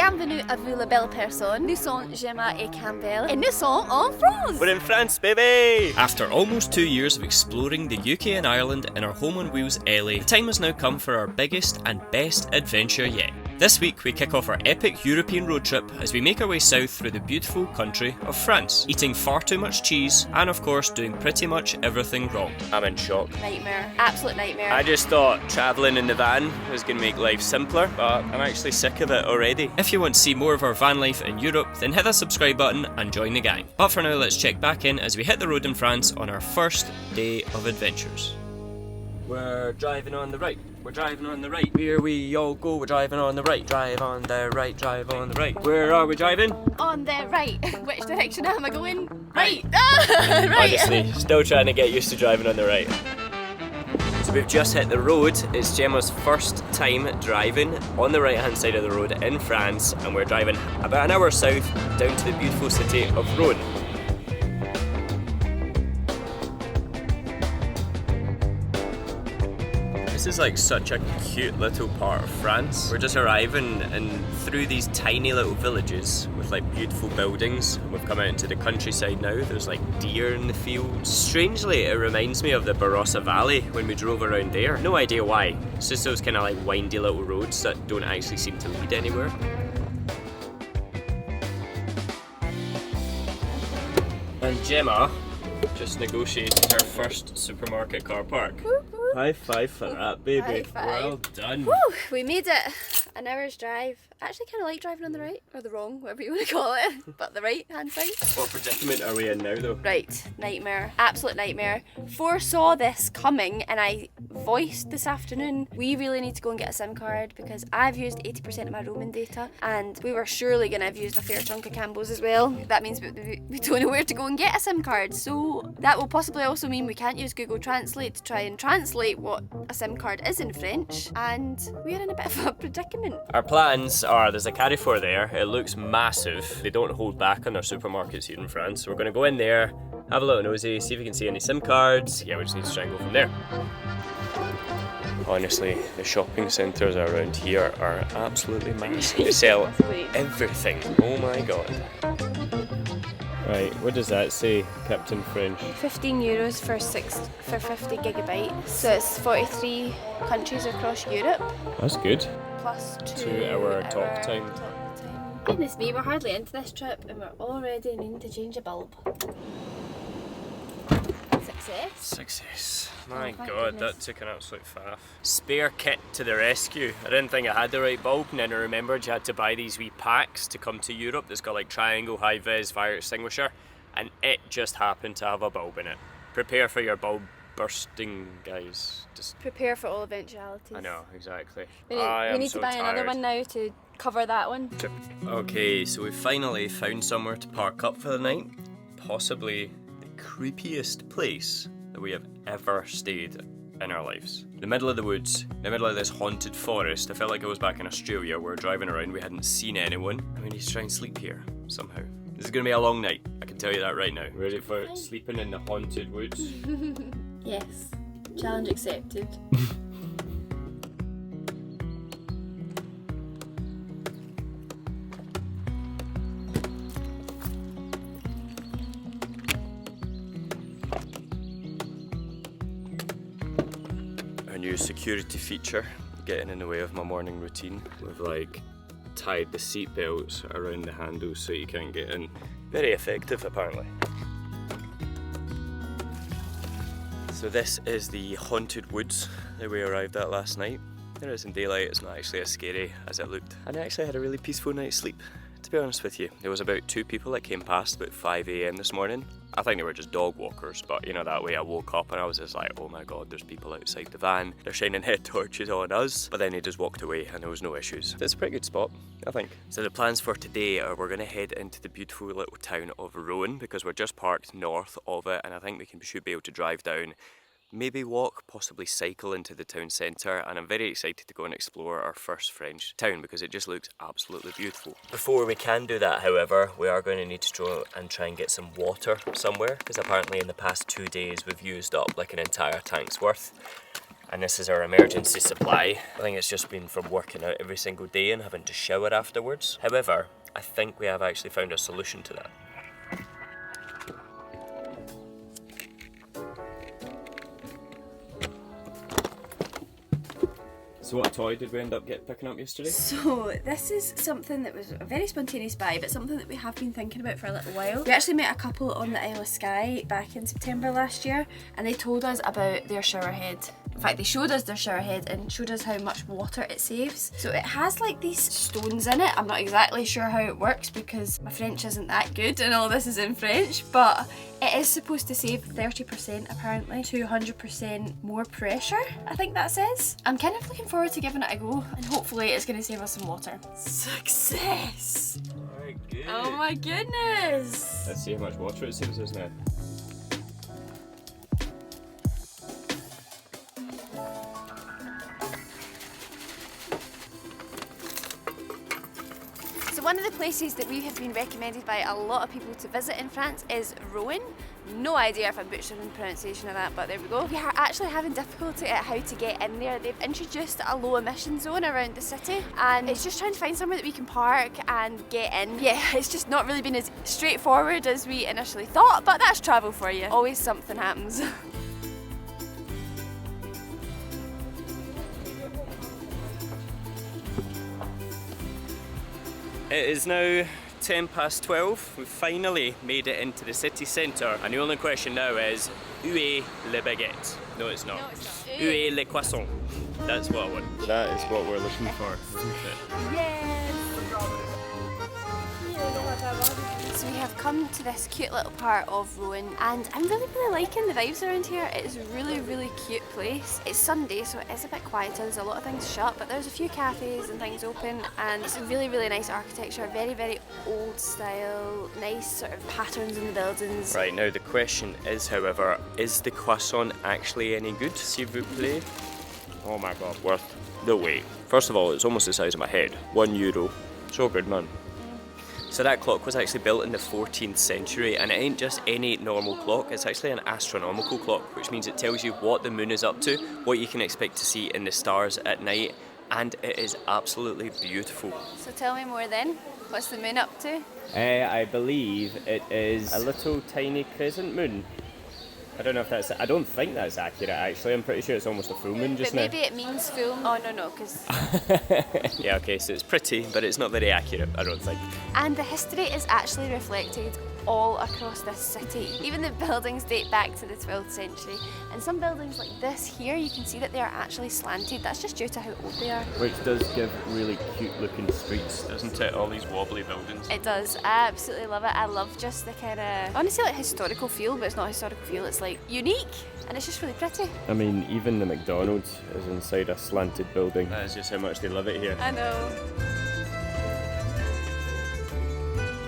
Bienvenue à vous la belle personne. Nous sommes Gemma et Campbell et nous sommes en France. We're in France, baby! After almost 2 years of exploring the UK and Ireland in our home on wheels LA, the time has now come for our biggest and best adventure yet. This week we kick off our epic European road trip as we make our way south through the beautiful country of France, eating far too much cheese and of course doing pretty much everything wrong. I'm in shock. Nightmare. Absolute nightmare. I just thought travelling in the van was going to make life simpler, but I'm actually sick of it already. If you want to see more of our van life in Europe, then hit that subscribe button and join the gang. But for now, let's check back in as we hit the road in France on our first day of adventures. We're driving on the right. We're driving on the right. Where we all go, we're driving on the right. Drive on the right, drive on the right. Where are we driving? On the right. Which direction am I going? Right. Right. Honestly, still trying to get used to driving on the right. So we've just hit the road. It's Gemma's first time driving on the right hand side of the road in France, and we're driving about an hour south down to the beautiful city of Rouen. This is like such a cute little part of France. We're just arriving and through these tiny little villages with like beautiful buildings. We've come out into the countryside now. There's like deer in the fields. Strangely, it reminds me of the Barossa Valley when we drove around there. No idea why. It's just those kind of like windy little roads that don't actually seem to lead anywhere. And Gemma just negotiated her first supermarket car park. High five for that, baby. High five. Well done. Woo, we made it. An hour's drive. I actually kind of like driving on the right, or the wrong, whatever you want to call it, but the right hand side. What predicament are we in now though? Right, nightmare, absolute nightmare. Foresaw this coming and I voiced this afternoon, we really need to go and get a SIM card because I've used 80% of my roaming data and we were surely going to have used a fair chunk of Campbell's as well. That means we don't know where to go and get a SIM card, so that will possibly also mean we can't use Google Translate to try and translate what a SIM card is in French, and we're in a bit of a predicament. Our plans are, there's a Carrefour there, it looks massive. They don't hold back on their supermarkets here in France. So we're going to go in there, have a little nosy, see if we can see any SIM cards. Yeah, we just need to try and go from there. Honestly, the shopping centres around here are absolutely massive. They sell everything. Oh my god. Right, what does that say, Captain French? €15 for 50 gigabytes. So it's 43 countries across Europe. That's good. Plus 2 hour talk time. Goodness me, we're hardly into this trip and we're already needing to change a bulb. Success. Success. My thank god, goodness. that took an absolute faff. Spare kit to the rescue. I didn't think I had the right bulb, and then I remembered you had to buy these wee packs to come to Europe that's got like triangle, high vis, fire extinguisher, and it just happened to have a bulb in it. Prepare for your bulb bursting, guys. Just Prepare for all eventualities. I know, exactly. We I need am so to buy another tired. one now to cover that one. Okay, so we finally found somewhere to park up for the night. Possibly the creepiest place that we have ever stayed in our lives. The middle of the woods, the middle of this haunted forest. I felt like I was back in Australia. We were driving around, we hadn't seen anyone, and we need to try and sleep here somehow. This is going to be a long night, I can tell you that right now. Ready for sleeping in the haunted woods? Yes. Challenge accepted. A new security feature getting in the way of my morning routine. We've like tied the seat belts around the handles so you can't get in. Very effective apparently. So this is the haunted woods that we arrived at last night. There is in daylight, it's not actually as scary as it looked. And I actually had a really peaceful night's sleep, to be honest with you. There was about 2 people that came past about 5 AM this morning. I think they were just dog walkers, but you know, that way I woke up and I was just like, oh my god, there's people outside the van. They're shining head torches on us. But then they just walked away and there was no issues. It's a pretty good spot, I think. So the plans for today are we're going to head into the beautiful little town of Rouen because we're just parked north of it, and I think we should be able to drive down, maybe walk, possibly cycle into the town centre, and I'm very excited to go and explore our first French town because it just looks absolutely beautiful. Before we can do that, however, we are going to need to go and try and get some water somewhere because apparently in the past 2 days we've used up like an entire tank's worth. And this is our emergency supply. I think it's just been from working out every single day and having to shower afterwards. However, I think we have actually found a solution to that. So what toy did we end up picking up yesterday? So this is something that was a very spontaneous buy, but something that we have been thinking about for a little while. We actually met a couple on the Isle of Skye back in September last year, and they told us about their shower head. In fact, they showed us their shower head and showed us how much water it saves. So it has like these stones in it. I'm not exactly sure how it works because my French isn't that good and all this is in French, but it is supposed to save 30% apparently to 100% more pressure, I think that says. I'm kind of looking forward to giving it a go and hopefully it's going to save us some water. Success! Very good. Oh my goodness! Let's see how much water it saves us now. One of the places that we have been recommended by a lot of people to visit in France is Rouen. No idea if I butchered the pronunciation of that, but there we go. We are actually having difficulty at how to get in there. They've introduced a low emission zone around the city and it's just trying to find somewhere that we can park and get in. Yeah, it's just not really been as straightforward as we initially thought, but that's travel for you. Always something happens. It is now 10 past 12. We've finally made it into the city centre. And the only question now is, où est le baguette? No, it's not. No, it's not. Où est le croissant? That's what I want. That is what we're looking for. Yes! So we have come to this cute little part of Rouen and I'm really liking the vibes around here. It is a really cute place. It's Sunday so it is a bit quieter, there's a lot of things shut, but there's a few cafes and things open and it's really nice architecture, very old style, nice sort of patterns in the buildings. Right, now the question is, however, is the croissant actually any good, s'il vous plaît? Oh my god, worth the wait. First of all, it's almost the size of my head. €1. So good, man. So that clock was actually built in the 14th century and it ain't just any normal clock, it's actually an astronomical clock, which means it tells you what the moon is up to, what you can expect to see in the stars at night, and it is absolutely beautiful. So tell me more then, what's the moon up to? I believe it is a little tiny crescent moon. I don't think that's accurate actually, I'm pretty sure it's almost a full moon just now. But maybe it means full, oh no, because... Yeah, okay, so it's pretty, but it's not very accurate, I don't think. And the history is actually reflected all across this city. Even the buildings date back to the 12th century. And some buildings like this here, you can see that they are actually slanted. That's just due to how old they are. Which does give really cute looking streets, doesn't it? All these wobbly buildings. It does. I absolutely love it. I love just the kind of, honestly, like historical feel, but it's not historical feel. It's like unique and it's just really pretty. I mean, even the McDonald's is inside a slanted building. That is just how much they love it here. I know.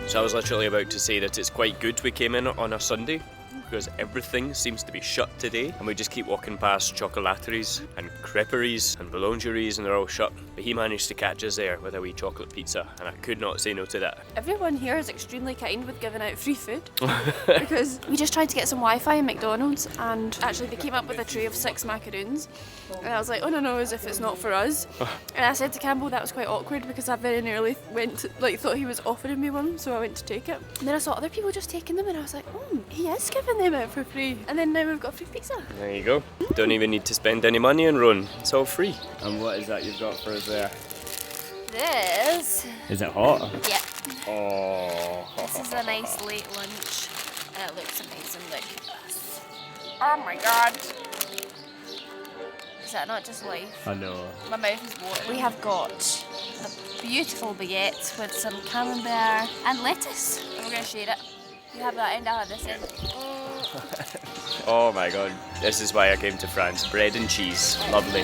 So I was literally about to say that it's quite good we came in on a Sunday because everything seems to be shut today and we just keep walking past chocolateries and creperies and boulangeries and they're all shut. But he managed to catch us there with a wee chocolate pizza and I could not say no to that. Everyone here is extremely kind with giving out free food because we just tried to get some Wi-Fi in McDonald's and actually they came up with a tray of 6 macaroons and I was like, oh no, as if it's not for us. And I said to Campbell that was quite awkward because I very nearly thought he was offering me one, so I went to take it. And then I saw other people just taking them and I was like, oh, he is giving them out for free. And then now we've got free pizza. There you go. Don't even need to spend any money on Rouen. It's all free. And what is that you've got for us there? This. Is it hot? Yeah. Oh. This is a nice late lunch and it looks amazing. Look at this. Oh my god. Is that not just life? I know. My mouth is watering. We have got a beautiful baguette with some camembert and lettuce. And we're going to share it. You have that end, I'll have this end. Oh my god. This is why I came to France. Bread and cheese. Lovely.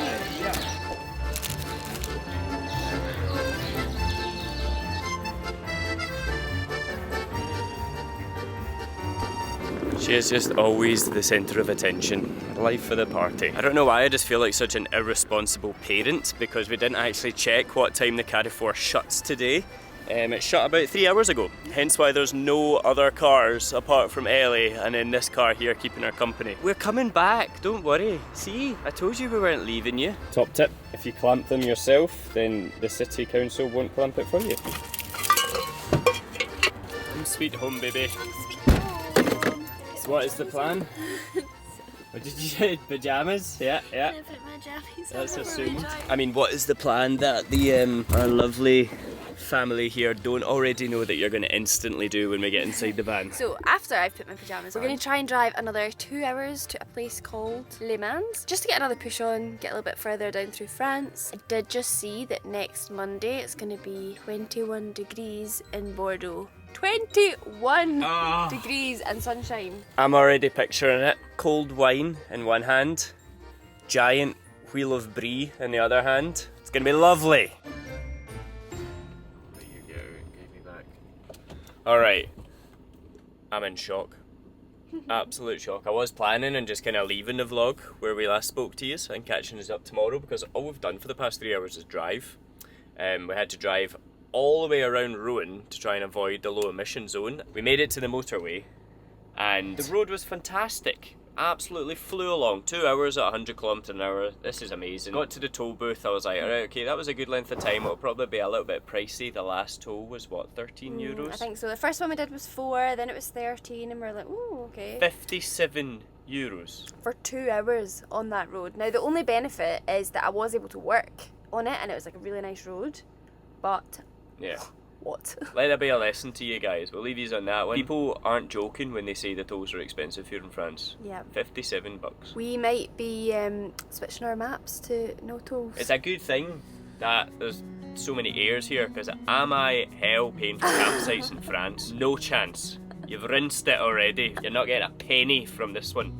She is just always the centre of attention. Life for the party. I don't know why I just feel like such an irresponsible parent because we didn't actually check what time the Carrefour shuts today. It shut about 3 hours ago, hence why there's no other cars apart from Ellie and then this car here keeping her company. We're coming back, don't worry. See, I told you we weren't leaving you. Top tip, if you clamp them yourself, then the city council won't clamp it for you. Sweet home, baby. So what is the plan? What did you say? Pyjamas? Yeah. That's assumed. I mean, what is the plan that our lovely family here don't already know that you're going to instantly do when we get inside the van? So after I've put my pyjamas on, we're going to try and drive another 2 hours to a place called Le Mans, just to get another push on, get a little bit further down through France. I did just see that next Monday it's going to be 21 degrees in Bordeaux. 21 degrees and sunshine. I'm already picturing it. Cold wine in one hand, giant wheel of brie in the other hand. It's going to be lovely. There you go, give me back. Alright, I'm in shock. Absolute shock. I was planning on just kind of leaving the vlog where we last spoke to you and catching us up tomorrow, because all we've done for the past 3 hours is drive. We had to drive all the way around Rouen to try and avoid the low emission zone. We made it to the motorway and the road was fantastic. Absolutely flew along. 2 hours at 100 km an hour. This is amazing. Got to the toll booth, I was like, alright, okay, that was a good length of time. It'll probably be a little bit pricey. The last toll was what, 13 euros? I think so. The first one we did was 4, then it was 13, and we're like, ooh, okay. 57 euros. For 2 hours on that road. Now, the only benefit is that I was able to work on it, and it was like a really nice road, but yeah. What? Let that be a lesson to you guys. We'll leave you on that one. People aren't joking when they say the tolls are expensive here in France. Yeah. 57 bucks. We might be switching our maps to no tolls. It's a good thing that there's so many airs here, because am I hell paying for campsites in France? No chance. You've rinsed it already. You're not getting a penny from this one.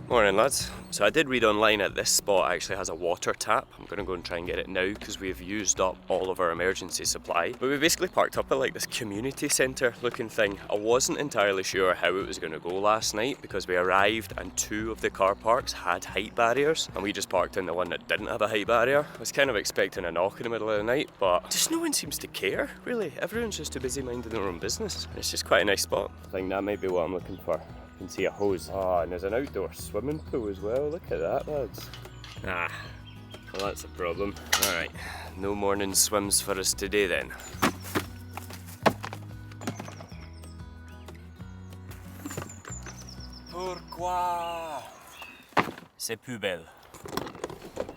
Morning lads. So I did read online that this spot actually has a water tap. I'm going to go and try and get it now because we've used up all of our emergency supply. But we basically parked up at like this community centre looking thing. I wasn't entirely sure how it was going to go last night because we arrived and 2 of the car parks had height barriers and we just parked in the one that didn't have a height barrier. I was kind of expecting a knock in the middle of the night, but just no one seems to care really. Everyone's just too busy minding their own business. It's just quite a nice spot. I think that might be what I'm looking for. You can see a hose. Oh, and there's an outdoor swimming pool as well. Look at that, lads. Ah, well that's a problem. Alright, no morning swims for us today then. Pourquoi? C'est poubelle.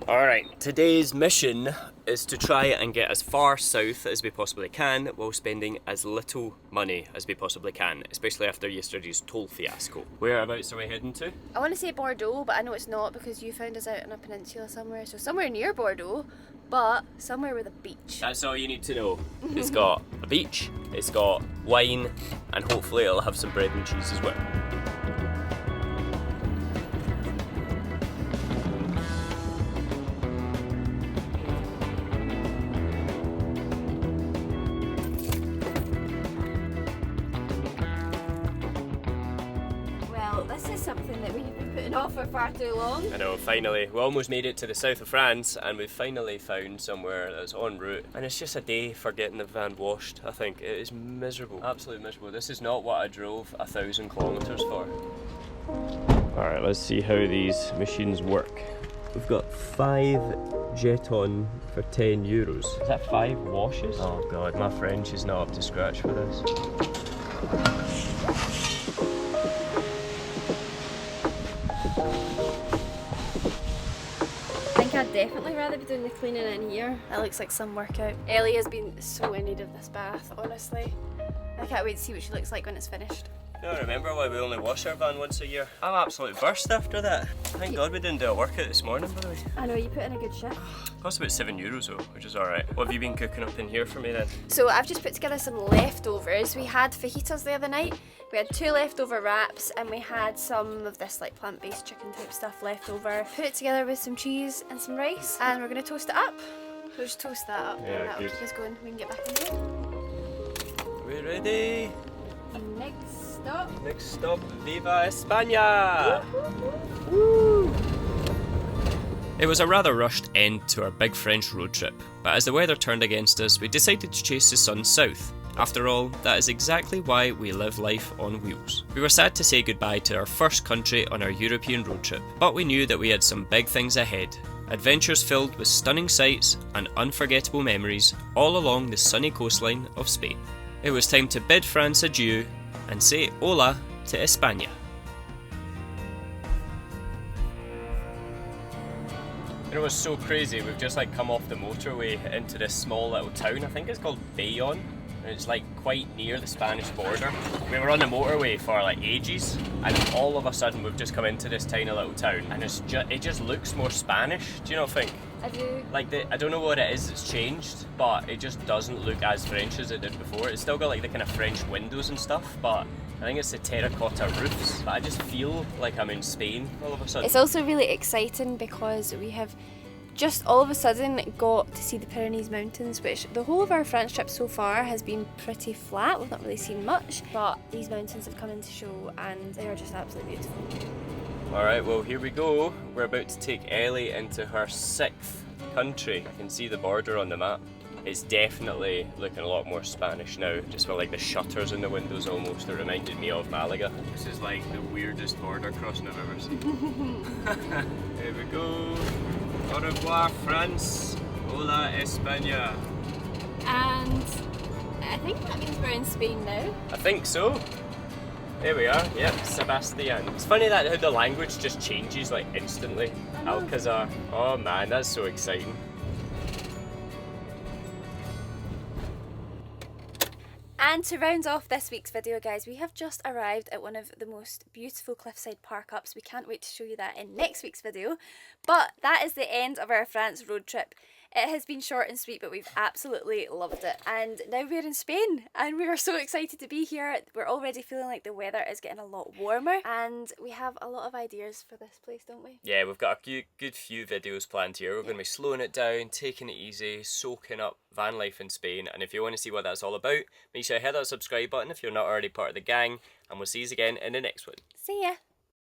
Alright, today's mission is to try and get as far south as we possibly can while spending as little money as we possibly can, especially after yesterday's toll fiasco. Whereabouts are we heading to? I want to say Bordeaux, but I know it's not because you found us out on a peninsula somewhere. So somewhere near Bordeaux, but somewhere with a beach. That's all you need to know. It's got a beach, it's got wine, and hopefully it'll have some bread and cheese as well. Something that we've been putting off for far too long. I know, finally. We almost made it to the south of France and we've finally found somewhere that's en route. And it's just a day for getting the van washed, I think. It is miserable, absolutely miserable. This is not what I drove 1,000 kilometres for. Alright, let's see how these machines work. We've got 5 jeton for 10 euros. Is that 5 washes? Oh god, my French is not up to scratch for this. I'd definitely rather be doing the cleaning in here. That looks like some workout. Ellie has been so in need of this bath, honestly. I can't wait to see what she looks like when it's finished. I don't remember why we only wash our van once a year. I'm absolutely burst after that. Thank God we didn't do a workout this morning, by the way. I know, you put in a good shift. Cost about €7 though, which is alright. What have you been cooking up in here for me then? So I've just put together some leftovers. We had fajitas the other night. We had 2 leftover wraps and we had some of this like plant-based chicken type stuff left over. Put it together with some cheese and some rice and we're going to toast it up. So just toast that up and that'll keep us going. We can get back in here. We're ready. Next stop, Viva España! Woo! It was a rather rushed end to our big French road trip, but as the weather turned against us, we decided to chase the sun south. After all, that is exactly why we live life on wheels. We were sad to say goodbye to our first country on our European road trip, but we knew that we had some big things ahead. Adventures filled with stunning sights and unforgettable memories all along the sunny coastline of Spain. It was time to bid France adieu and say hola to España. You know what's so crazy? We've just like come off the motorway into this small little town. I think it's called Bayonne. And it's like quite near the Spanish border. We were on the motorway for like ages, and all of a sudden we've just come into this tiny little town, and it just looks more Spanish. Do you not think? I do. Like I don't know what it is that's changed, but it just doesn't look as French as it did before. It's still got like the kind of French windows and stuff, but I think it's the terracotta roofs. But I just feel like I'm in Spain all of a sudden. It's also really exciting because we have just all of a sudden got to see the Pyrenees Mountains, which the whole of our France trip so far has been pretty flat. We've not really seen much, but these mountains have come into show and they are just absolutely beautiful. Alright, well here we go. We're about to take Ellie into her 6th country. I can see the border on the map. It's definitely looking a lot more Spanish now, just with like the shutters in the windows almost. It reminded me of Malaga. This is like the weirdest border crossing I've ever seen. Here we go. Au revoir, France. Hola, España. And I think that means we're in Spain now. I think so. There we are, yep, Sebastian. It's funny that how the language just changes like instantly. Alcazar. Oh man, that's so exciting. And to round off this week's video, guys, we have just arrived at one of the most beautiful cliffside parkups. We can't wait to show you that in next week's video. But that is the end of our France road trip. It has been short and sweet, but we've absolutely loved it. And now we're in Spain, and we are so excited to be here. We're already feeling like the weather is getting a lot warmer, and we have a lot of ideas for this place, don't we? Yeah, we've got a good few videos planned here. We're going to be slowing it down, taking it easy, soaking up van life in Spain. And if you want to see what that's all about, make sure you hit that subscribe button if you're not already part of the gang. And we'll see you again in the next one. See ya!